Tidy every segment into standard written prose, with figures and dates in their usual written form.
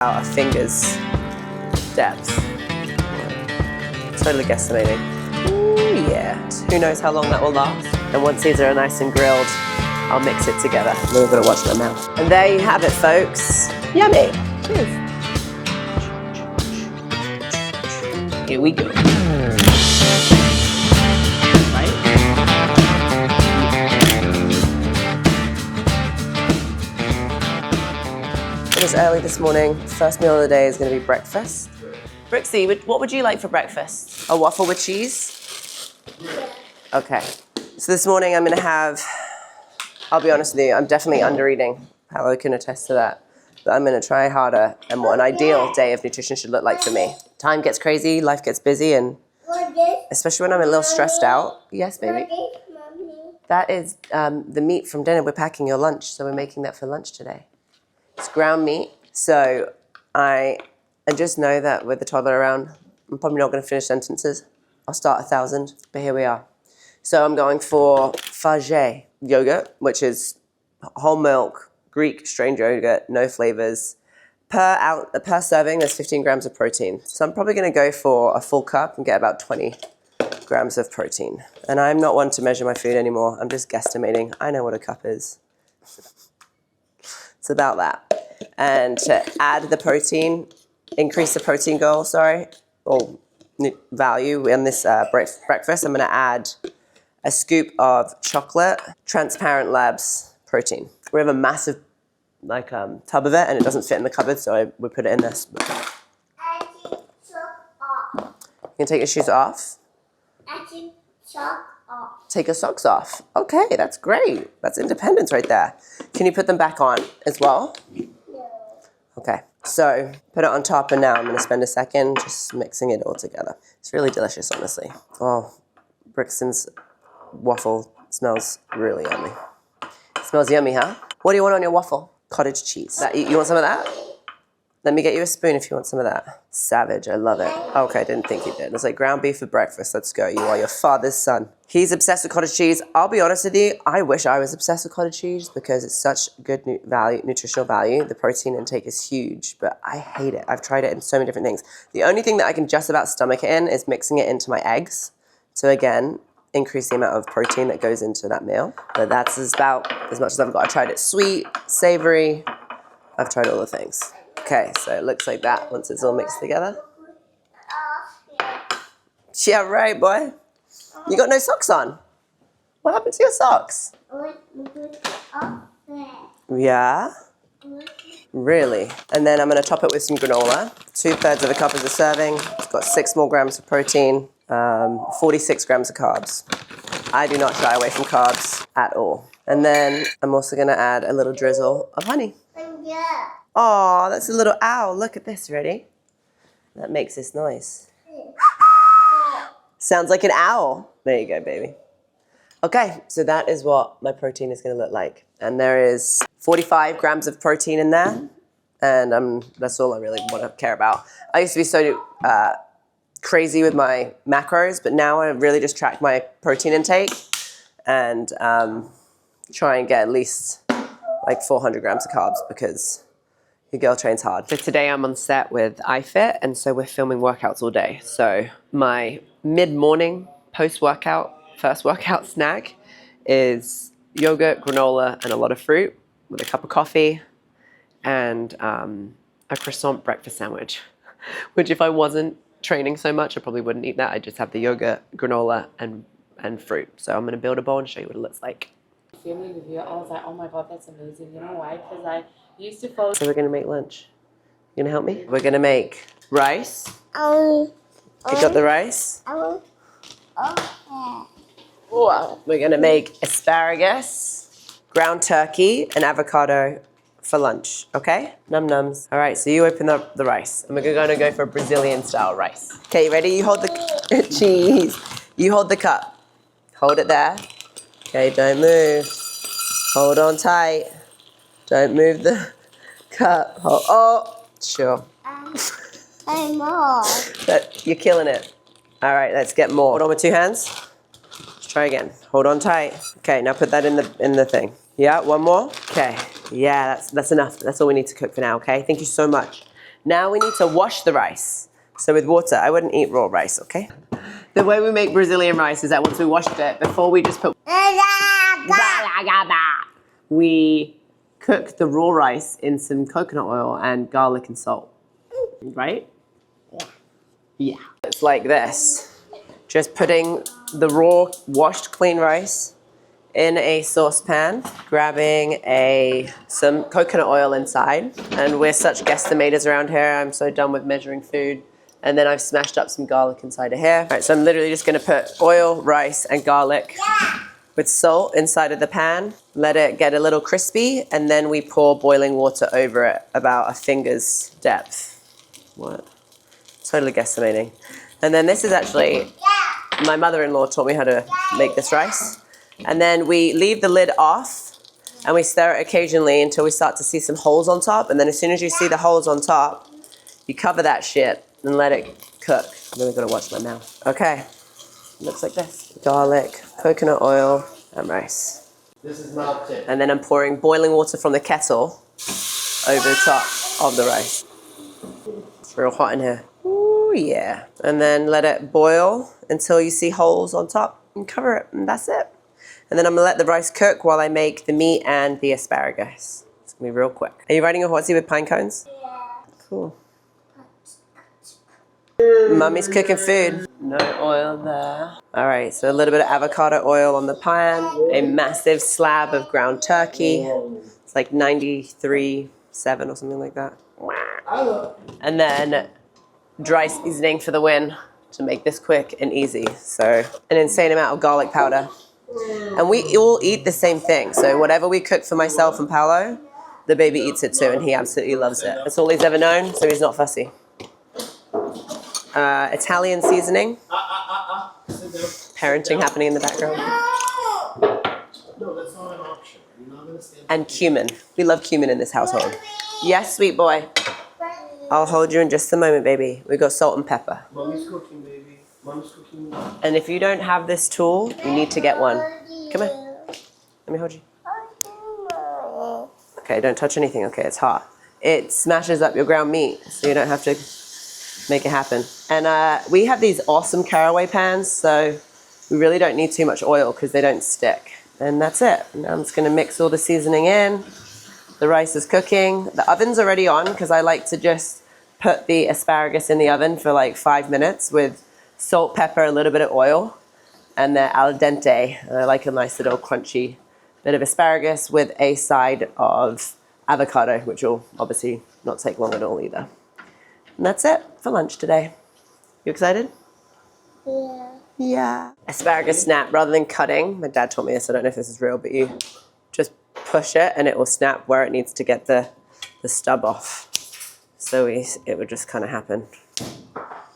Our fingers depth. Totally guesstimating. Ooh, yeah. Who knows how long that will last? And once these are nice and grilled, I'll mix it together. A little bit of watch my mouth. And there you have it, folks. Yummy. Cheers. Here we go. It was early this morning. First meal of the day is going to be breakfast. Brixie, what would you like for breakfast? A waffle with cheese? Okay. So this morning I'm going to have, I'll be honest with you, I'm definitely under-eating. Paolo can attest to that. But I'm going to try harder and what an ideal day of nutrition should look like for me. Time gets crazy, life gets busy, and especially when I'm a little stressed out. Yes, baby? That is the meat from dinner. We're packing your lunch, so we're making that for lunch today. It's ground meat, so I just know that with the toddler around, I'm probably not going to finish sentences. I'll start 1,000, but here we are. So I'm going for fage yogurt, which is whole milk, Greek strained yogurt, no flavors. Per serving, there's 15 grams of protein. So I'm probably going to go for a full cup and get about 20 grams of protein. And I'm not one to measure my food anymore. I'm just guesstimating. I know what a cup is. It's about that. And to add the protein, increase the protein goal, or value in this breakfast, I'm going to add a scoop of chocolate, Transparent Labs protein. We have a massive tub of it, and it doesn't fit in the cupboard, so we put it in this. You can take your shoes off. Take your socks off. Okay, that's great. That's independence right there. Can you put them back on as well? No. Okay, so put it on top, and now I'm going to spend a second just mixing it all together. It's really delicious, honestly. Oh, Brixton's waffle smells really yummy. It smells yummy, huh? What do you want on your waffle? Cottage cheese. You want some of that? Let me get you a spoon if you want some of that. Savage, I love it. Okay, I didn't think you did. It's like ground beef for breakfast. Let's go. You are your father's son. He's obsessed with cottage cheese. I'll be honest with you, I wish I was obsessed with cottage cheese because it's such good nutritional value. The protein intake is huge, but I hate it. I've tried it in so many different things. The only thing that I can just about stomach it in is mixing it into my eggs. So again, increase the amount of protein that goes into that meal. But that's about as much as I've got. I tried it sweet, savory. I've tried all the things. Okay, so it looks like that once it's all mixed together. Yeah, right, boy. You got no socks on. What happened to your socks? Yeah? Really? And then I'm going to top it with some granola. 2/3 of a cup is a serving. It's got 6 more grams of protein, 46 grams of carbs. I do not shy away from carbs at all. And then I'm also going to add a little drizzle of honey. Oh, that's a little owl. Look at this. Ready? That makes this noise. Sounds like an owl. There you go, baby. Okay, so that is what my protein is going to look like. And there is 45 grams of protein in there. And that's all I really want to care about. I used to be so crazy with my macros, but now I really just track my protein intake and try and get at least like 400 grams of carbs because your girl trains hard. So today I'm on set with iFit, and so we're filming workouts all day. So my mid-morning, post-workout, first workout snack is yogurt, granola, and a lot of fruit with a cup of coffee and a croissant breakfast sandwich, which if I wasn't training so much, I probably wouldn't eat that. I'd just have the yogurt, granola, and fruit. So I'm gonna build a bowl and show you what it looks like. Filming with you, I was like, oh my God, that's amazing. You know why? Because I used to follow. So we're gonna make lunch. You gonna help me? We're gonna make rice. You got the rice? We're gonna make asparagus, ground turkey, and avocado for lunch, okay? Num nums. All right, so you open up the rice, and we're gonna go for Brazilian style rice. Okay, you ready? You hold the cheese. You hold the cup. Hold it there. Okay, don't move. Hold on tight. Don't move the cup. Oh, sure. But you're killing it. All right, let's get more. Hold on with 2 hands. Let's try again. Hold on tight. Okay, now put that in the thing. Yeah, one more. Okay. Yeah, that's enough. That's all we need to cook for now, okay? Thank you so much. Now we need to wash the rice. So with water, I wouldn't eat raw rice, okay? The way we make Brazilian rice is that once we washed it, before we just put... we cook the raw rice in some coconut oil and garlic and salt, right? Yeah. It's like this. Just putting the raw, washed, clean rice in a saucepan, grabbing some coconut oil inside. And we're such guesstimators around here. I'm so done with measuring food. And then I've smashed up some garlic inside of here. All right, so I'm literally just gonna put oil, rice, and garlic with salt inside of the pan. Let it get a little crispy, and then we pour boiling water over it about a finger's depth. What? Totally guesstimating. And then this is actually, my mother-in-law taught me how to make this rice. And then we leave the lid off, and we stir it occasionally until we start to see some holes on top. And then as soon as you see the holes on top, you cover that shit and let it cook. I'm really gonna watch my mouth. Okay, looks like this. Garlic, coconut oil, and rice. This is melted. And then I'm pouring boiling water from the kettle over the top of the rice. It's real hot in here. Ooh, yeah. And then let it boil until you see holes on top and cover it, and that's it. And then I'm gonna let the rice cook while I make the meat and the asparagus. It's gonna be real quick. Are you riding a horsey with pine cones? Yeah. Cool. Mummy's cooking food. No oil there. All right, so a little bit of avocado oil on the pan, a massive slab of ground turkey. It's like 93.7 or something like that. And then dry seasoning for the win to make this quick and easy. So an insane amount of garlic powder. And we all eat the same thing. So whatever we cook for myself and Paolo, the baby eats it too, and he absolutely loves it. That's all he's ever known, so he's not fussy. Italian seasoning. Parenting happening in the background. No, that's not an option. You're not gonna stand. And cumin. We love cumin in this household. Yes, sweet boy. I'll hold you in just a moment, baby. We got salt and pepper. Mommy's cooking, baby. Mommy's cooking. And if you don't have this tool, you need to get one. Come here. Let me hold you. Okay, don't touch anything. Okay, it's hot. It smashes up your ground meat, so you don't have to make it happen. And we have these awesome caraway pans, so we really don't need too much oil because they don't stick. And that's it. Now I'm just gonna mix all the seasoning in. The rice is cooking. The oven's already on because I like to just put the asparagus in the oven for like 5 minutes with salt, pepper, a little bit of oil, and they're al dente. And I like a nice little crunchy bit of asparagus with a side of avocado, which will obviously not take long at all either. And that's it for lunch today. You excited? Yeah. Yeah. Asparagus snap rather than cutting. My dad taught me this. I don't know if this is real, but you just push it and it will snap where it needs to get the stub off. So it would just kind of happen.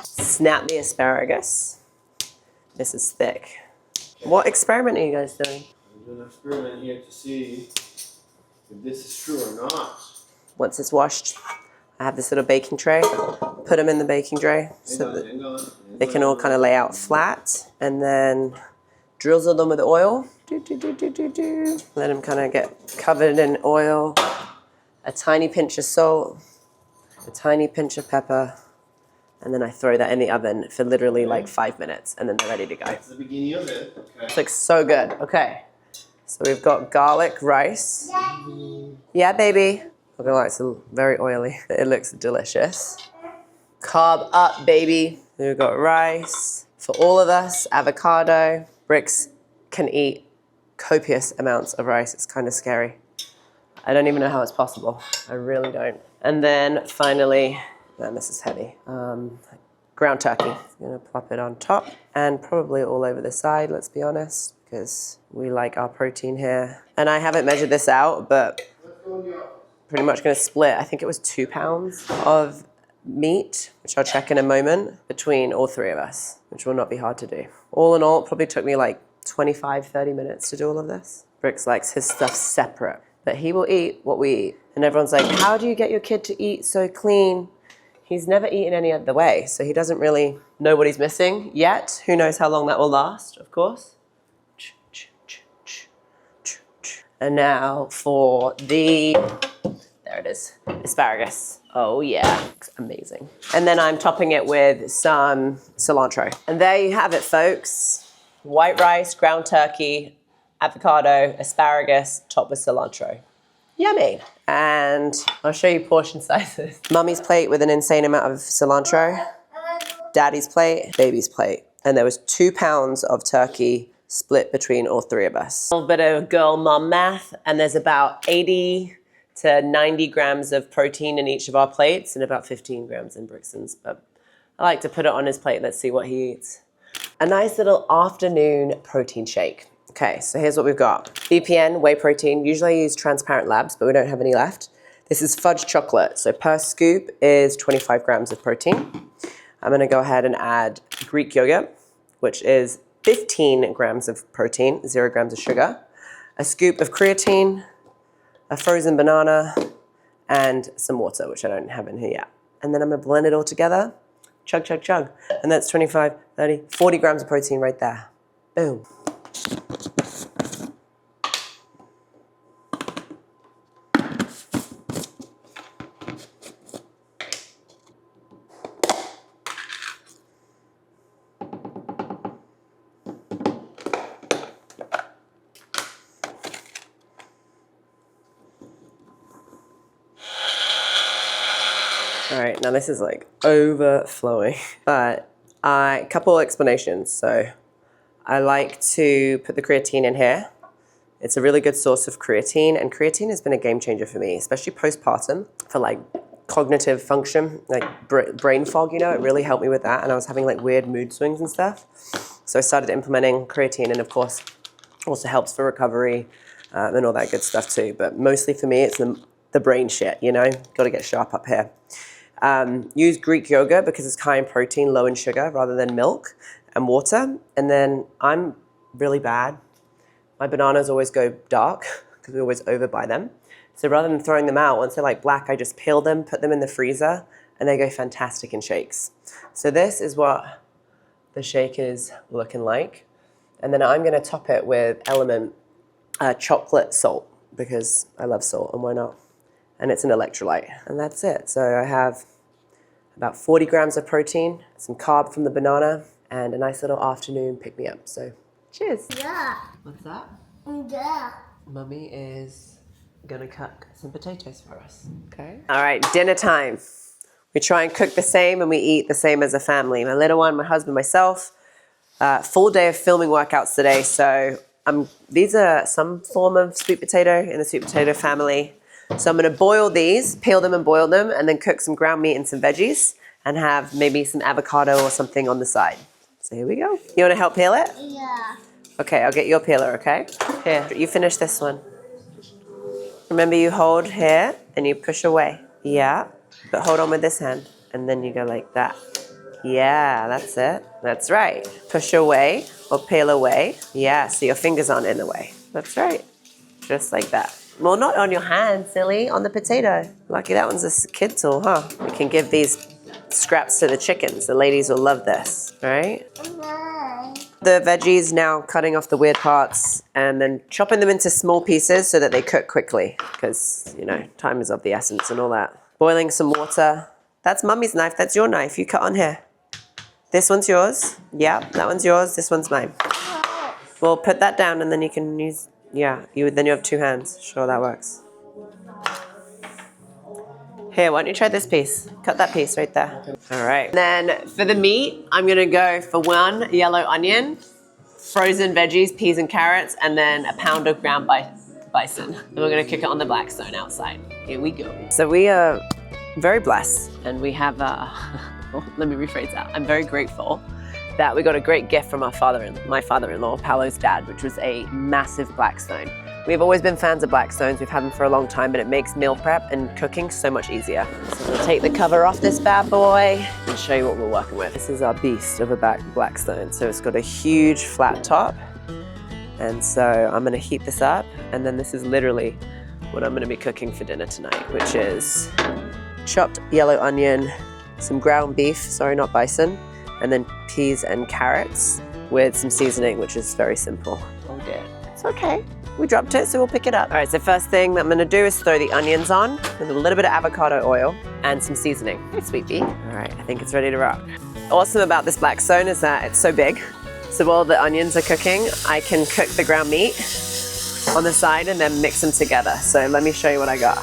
Snap the asparagus. This is thick. What experiment are you guys doing? We're doing an experiment here to see if this is true or not. Once it's washed, I have this little baking tray. Put them in the baking tray so that they can all kind of lay out flat, and then drizzle them with oil. Let them kind of get covered in oil. A tiny pinch of salt, a tiny pinch of pepper, and then I throw that in the oven for literally like 5 minutes, and then they're ready to go. That's the beginning of it. Okay. It looks so good. Okay, so we've got garlic rice. Yeah, baby. I'm gonna lie, it's very oily. It looks delicious. Carb up, baby. We've got rice for all of us, avocado. Bricks can eat copious amounts of rice. It's kind of scary. I don't even know how it's possible. I really don't. And then finally, man, this is heavy. Ground turkey. I'm gonna plop it on top and probably all over the side, let's be honest, because we like our protein here. And I haven't measured this out, but pretty much gonna split, I think it was 2 pounds of meat, which I'll check in a moment, between all 3 of us, which will not be hard to do. All in all, it probably took me like 25, 30 minutes to do all of this. Bricks likes his stuff separate, but he will eat what we eat. And everyone's like, how do you get your kid to eat so clean? He's never eaten any other way, so he doesn't really know what he's missing yet. Who knows how long that will last, of course. And now for the There it is. Asparagus. Oh yeah, looks amazing. And then I'm topping it with some cilantro. And there you have it, folks. White rice, ground turkey, avocado, asparagus, topped with cilantro. Yummy. And I'll show you portion sizes. Mummy's plate with an insane amount of cilantro. Daddy's plate, baby's plate. And there was 2 pounds of turkey split between all 3 of us. A little bit of girl mom math, and there's about 80 to 90 grams of protein in each of our plates and about 15 grams in Brixton's. But I like to put it on his plate. Let's see what he eats. A nice little afternoon protein shake. Okay, so here's what we've got. BPN, whey protein. Usually I use transparent labs, but we don't have any left. This is fudge chocolate. So per scoop is 25 grams of protein. I'm gonna go ahead and add Greek yogurt, which is 15 grams of protein, 0 grams of sugar, a scoop of creatine, a frozen banana, and some water, which I don't have in here yet. And then I'm gonna blend it all together, chug, chug, chug. And that's 25, 30, 40 grams of protein right there. Boom. All right, now this is like overflowing, but a couple explanations. So I like to put the creatine in here. It's a really good source of creatine, and creatine has been a game changer for me, especially postpartum for like cognitive function, like brain fog, you know, it really helped me with that. And I was having like weird mood swings and stuff. So I started implementing creatine, and of course also helps for recovery and all that good stuff too. But mostly for me, it's the brain shit, you know, got to get sharp up here. Use Greek yogurt because it's high in protein, low in sugar, rather than milk and water. And then I'm really bad. My bananas always go dark because we always overbuy them. So rather than throwing them out, once they're like black, I just peel them, put them in the freezer, and they go fantastic in shakes. So this is what the shake is looking like. And then I'm gonna top it with Element chocolate salt because I love salt, and why not? And it's an electrolyte, and that's it. So I have about 40 grams of protein, some carb from the banana, and a nice little afternoon pick-me-up. So cheers. Yeah. What's that? Yeah. Mummy is gonna cook some potatoes for us, okay? All right, dinner time. We try and cook the same and we eat the same as a family. My little one, my husband, myself, full day of filming workouts today. So these are some form of sweet potato in the sweet potato family. So I'm gonna boil these, peel them and boil them, and then cook some ground meat and some veggies, and have maybe some avocado or something on the side. So here we go. You wanna help peel it? Yeah. Okay, I'll get your peeler, okay? Here, you finish this one. Remember, you hold here and you push away. Yeah, but hold on with this hand, and then you go like that. Yeah, that's it. That's right. Push away or peel away. Yeah, so your fingers aren't in the way. That's right. Just like that. Well, not on your hand, silly, on the potato. Lucky that one's a kid tool, huh? We can give these scraps to the chickens. The ladies will love this, right? The veggies, now cutting off the weird parts and then chopping them into small pieces so that they cook quickly because, you know, time is of the essence and all that. Boiling some water. That's Mummy's knife, that's your knife. You cut on here. This one's yours. Yeah, that one's yours. This one's mine. Well, put that down and then you can use... Yeah, then you have 2 hands. Sure, that works. Here, why don't you try this piece? Cut that piece right there. All right. Then for the meat, I'm gonna go for 1 yellow onion, frozen veggies, peas and carrots, and then a pound of ground bison. And we're gonna cook it on the blackstone outside. Here we go. So we are very blessed, and we have, let me rephrase that. I'm very grateful that we got a great gift from my father-in-law, Paolo's dad, which was a massive blackstone. We've always been fans of blackstones. We've had them for a long time, but it makes meal prep and cooking so much easier. So we'll take the cover off this bad boy and show you what we're working with. This is our beast of a blackstone. So it's got a huge flat top. And so I'm gonna heat this up, and then this is literally what I'm gonna be cooking for dinner tonight, which is chopped yellow onion, some ground beef, sorry, not bison, and then peas and carrots with some seasoning, which is very simple. Oh dear. It's okay. we dropped it, so we'll pick it up. All right, so first thing that I'm gonna do is throw the onions on with a little bit of avocado oil and some seasoning. Sweet pea. All right, I think it's ready to rock. Awesome about this black stone is that it's so big. So while the onions are cooking, I can cook the ground meat on the side and then mix them together. So let me show you what I got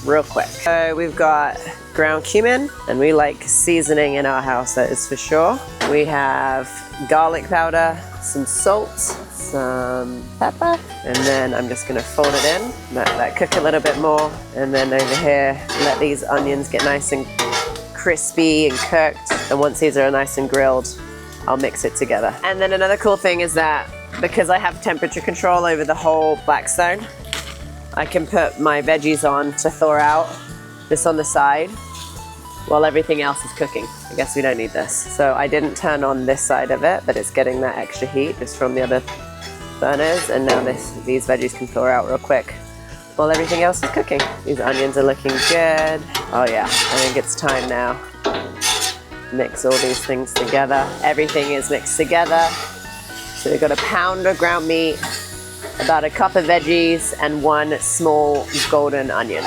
real quick. So we've got ground cumin, and we like seasoning in our house, that is for sure. We have garlic powder, some salt, some pepper, and then I'm just gonna fold it in, let that cook a little bit more, and then over here, let these onions get nice and crispy and cooked. And once these are nice and grilled, I'll mix it together. And then another cool thing is that because I have temperature control over the whole black stone, I can put my veggies on to thaw out, this on the side, while everything else is cooking. I guess we don't need this. So I didn't turn on this side of it, but it's getting that extra heat just from the other burners. And now these veggies can thaw out real quick while everything else is cooking. These onions are looking good. Oh yeah, I think it's time now. Mix all these things together. Everything is mixed together. So we've got a pound of ground meat, about a cup of veggies, and one small golden onion.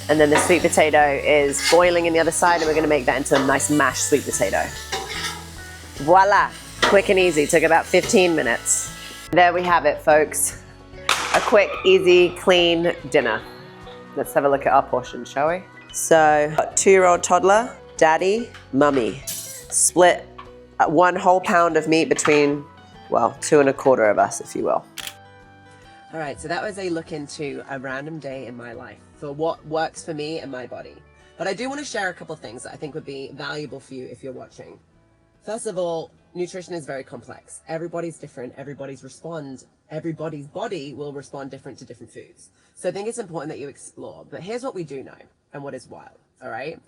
And then the sweet potato is boiling in the other side, and we're gonna make that into a nice mashed sweet potato. Voila, quick and easy, took about 15 minutes. There we have it, folks. A quick, easy, clean dinner. Let's have a look at our portion, shall we? So, 2-year-old toddler, daddy, mummy. Split 1 whole pound of meat between, well, 2 1/4 of us, if you will. All right, so that was a look into a random day in my life for what works for me and my body. But I do want to share a couple things that I think would be valuable for you if you're watching. First of all, nutrition is very complex. Everybody's different, everybody's body will respond different to different foods. So I think it's important that you explore. But here's what we do know and what is wild, all right?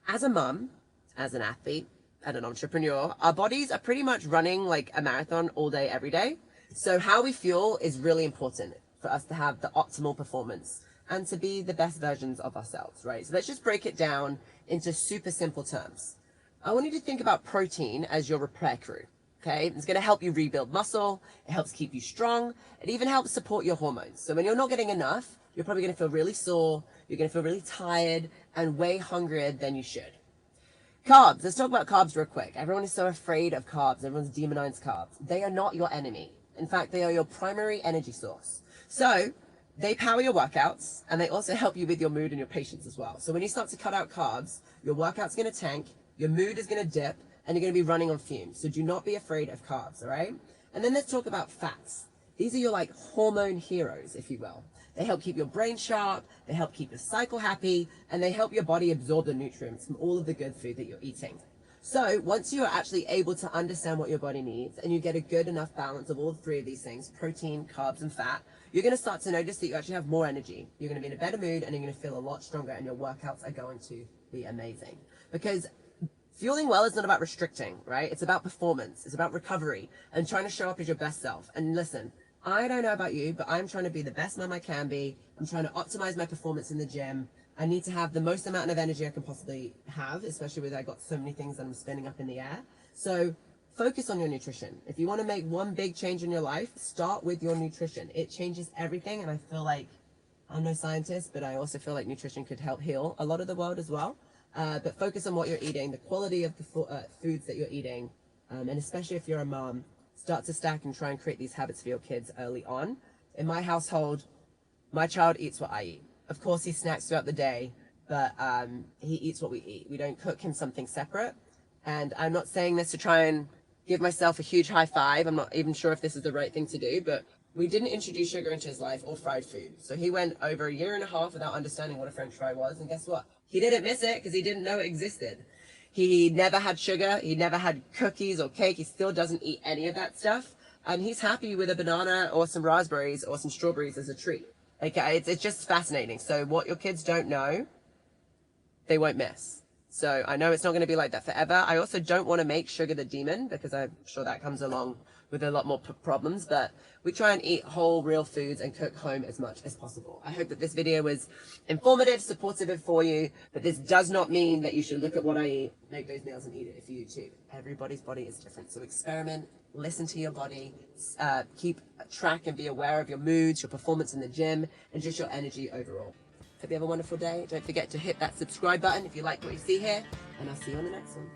As a mum, as an athlete, and an entrepreneur, our bodies are pretty much running like a marathon all day, every day. So how we fuel is really important for us to have the optimal performance and to be the best versions of ourselves, right? So let's just break it down into super simple terms. I want you to think about protein as your repair crew, okay? It's gonna help you rebuild muscle, it helps keep you strong, it even helps support your hormones. So when you're not getting enough, you're probably gonna feel really sore, you're gonna feel really tired, and way hungrier than you should. Carbs, let's talk about carbs real quick. Everyone is so afraid of carbs, everyone's demonized carbs. They are not your enemy. In fact, they are your primary energy source. So they power your workouts, and they also help you with your mood and your patience as well. So when you start to cut out carbs, your workout's gonna tank, your mood is gonna dip, and you're gonna be running on fumes. So do not be afraid of carbs, all right? And then let's talk about fats. These are your like hormone heroes, if you will. They help keep your brain sharp, they help keep your cycle happy, and they help your body absorb the nutrients from all of the good food that you're eating. So once you are actually able to understand what your body needs and you get a good enough balance of all 3 of these things, protein, carbs, and fat, you're gonna start to notice that you actually have more energy. You're gonna be in a better mood and you're gonna feel a lot stronger, and your workouts are going to be amazing. Because fueling well is not about restricting, right? It's about performance, it's about recovery and trying to show up as your best self. And listen, I don't know about you, but I'm trying to be the best mom I can be. I'm trying to optimize my performance in the gym. I need to have the most amount of energy I can possibly have, especially with I got so many things that I'm spinning up in the air. So focus on your nutrition. If you want to make one big change in your life, start with your nutrition. It changes everything, and I feel like, I'm no scientist, but I also feel like nutrition could help heal a lot of the world as well. But focus on what you're eating, the quality of the foods that you're eating, and especially if you're a mom, start to stack and try and create these habits for your kids early on. In my household, my child eats what I eat. Of course, he snacks throughout the day, but he eats what we eat. We don't cook him something separate. And I'm not saying this to try and give myself a huge high five. I'm not even sure if this is the right thing to do, but we didn't introduce sugar into his life or fried food. So he went over 1.5 years without understanding what a French fry was. And guess what? He didn't miss it because he didn't know it existed. He never had sugar. He never had cookies or cake. He still doesn't eat any of that stuff. And he's happy with a banana or some raspberries or some strawberries as a treat. Okay, it's just fascinating. So what your kids don't know, they won't miss. So I know it's not going to be like that forever. I also don't want to make sugar the demon, because I'm sure that comes along with a lot more problems. But we try and eat whole, real foods and cook home as much as possible. I hope that this video was informative, supportive for you. But this does not mean that you should look at what I eat, make those meals and eat it if you too. Everybody's body is different. So experiment listen to your body, keep track and be aware of your moods, your performance in the gym, and just your energy overall. Hope you have a wonderful day. Don't forget to hit that subscribe button if you like what you see here, and I'll see you on the next one.